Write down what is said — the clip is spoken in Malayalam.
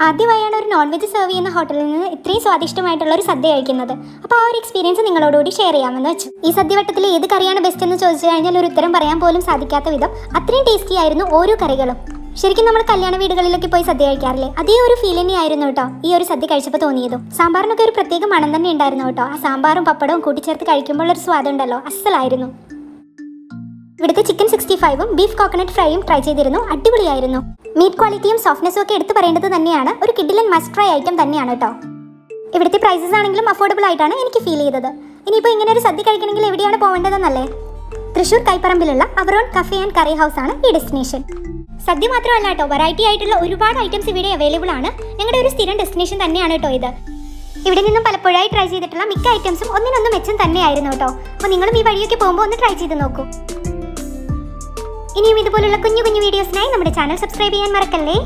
ആദ്യമായാണ് ഒരു നോൺ വെജ് സെർവ് ചെയ്യുന്ന ഹോട്ടലിൽ നിന്ന് ഇത്രയും സ്വാദിഷ്ടമായിട്ടുള്ള ഒരു സദ്യ കഴിക്കുന്നത്. അപ്പോൾ ആ ഒരു എക്സ്പീരിയൻസ് നിങ്ങളോടുകൂടി ഷെയർ ചെയ്യാമെന്ന് വെച്ചു. ഈ സദ്യവട്ടത്തിൽ ഏത് കറിയാണ് ബെസ്റ്റ് എന്ന് ചോദിച്ചു കഴിഞ്ഞാൽ ഒരു ഉത്തരം പറയാൻ പോലും സാധിക്കാത്ത വിധം അത്രയും ടേസ്റ്റി ആയിരുന്നു ഓരോ കറികളും. ശരിക്കും നമ്മൾ കല്യാണ വീടുകളിലൊക്കെ പോയി സദ്യ കഴിക്കാറില്ലേ, അതേ ഒരു ഫീൽ തന്നെയായിരുന്നു കേട്ടോ ഈ ഒരു സദ്യ കഴിച്ചപ്പോൾ തോന്നിയതും. സാമ്പാറിനൊക്കെ ഒരു പ്രത്യേക മണം തന്നെ ഉണ്ടായിരുന്നു കേട്ടോ. ആ സാമ്പാറും പപ്പടവും കൂട്ടിച്ചേർത്ത് കഴിക്കുമ്പോൾ ഒരു സ്വാദുണ്ടല്ലോ, അസലായിരുന്നു. ഇവിടുത്തെ ചിക്കൻ 65ഉം ബീഫ് കോക്കനട്ട് ഫ്രൈയും ട്രൈ ചെയ്തിരുന്നു. അടിപൊളിയായിരുന്നു. മീറ്റ് ക്വാളിറ്റിയും സോഫ്റ്റ്നെസ്സും ഒക്കെ എടുത്തു പറയേണ്ടത് തന്നെയാണ്. ഒരു കിഡിലൻ മസ്റ്റ് ട്രൈ ഐറ്റം തന്നെയാണ് കേട്ടോ. ഇവിടുത്തെ പ്രൈസസ് ആണെങ്കിലും അഫോർഡബിൾ ആയിട്ടാണ് എനിക്ക് ഫീൽ ചെയ്തത്. ഇനിയിപ്പോൾ ഇങ്ങനെ ഒരു സദ്യ കഴിക്കണമെങ്കിൽ എവിടെയാണ് പോകേണ്ടതെന്നല്ലേ? തൃശ്ശൂർ കൈപ്പറമ്പിലുള്ള Averon cafe and curry house ആണ് ഈ ഡെസ്റ്റിനേഷൻ. സദ്യ മാത്രമല്ല കേട്ടോ, വെറൈറ്റി ആയിട്ടുള്ള ഒരുപാട് ഐറ്റംസ് ഇവിടെ അവൈലബിൾ ആണ്. ഞങ്ങളുടെ ഒരു സ്ഥിരം ഡെസ്റ്റിനേഷൻ തന്നെയാണ് കേട്ടോ ഇത്. ഇവിടെ നിന്നും പലപ്പോഴായി ട്രൈ ചെയ്തിട്ടുള്ള മിക്ക ഐറ്റംസും ഒന്നിനൊന്നും മെച്ചം തന്നെയായിരുന്നു കേട്ടോ. അപ്പോൾ നിങ്ങളും ഈ വഴിയൊക്കെ പോകുമ്പോൾ ഒന്ന് ട്രൈ ചെയ്ത് നോക്കൂ. ഇനിയും ഇതുപോലുള്ള കുഞ്ഞു കുഞ്ഞു വീഡിയോസിനായി നമ്മുടെ ചാനൽ സബ്സ്ക്രൈബ് ചെയ്യാൻ മറക്കല്ലേ.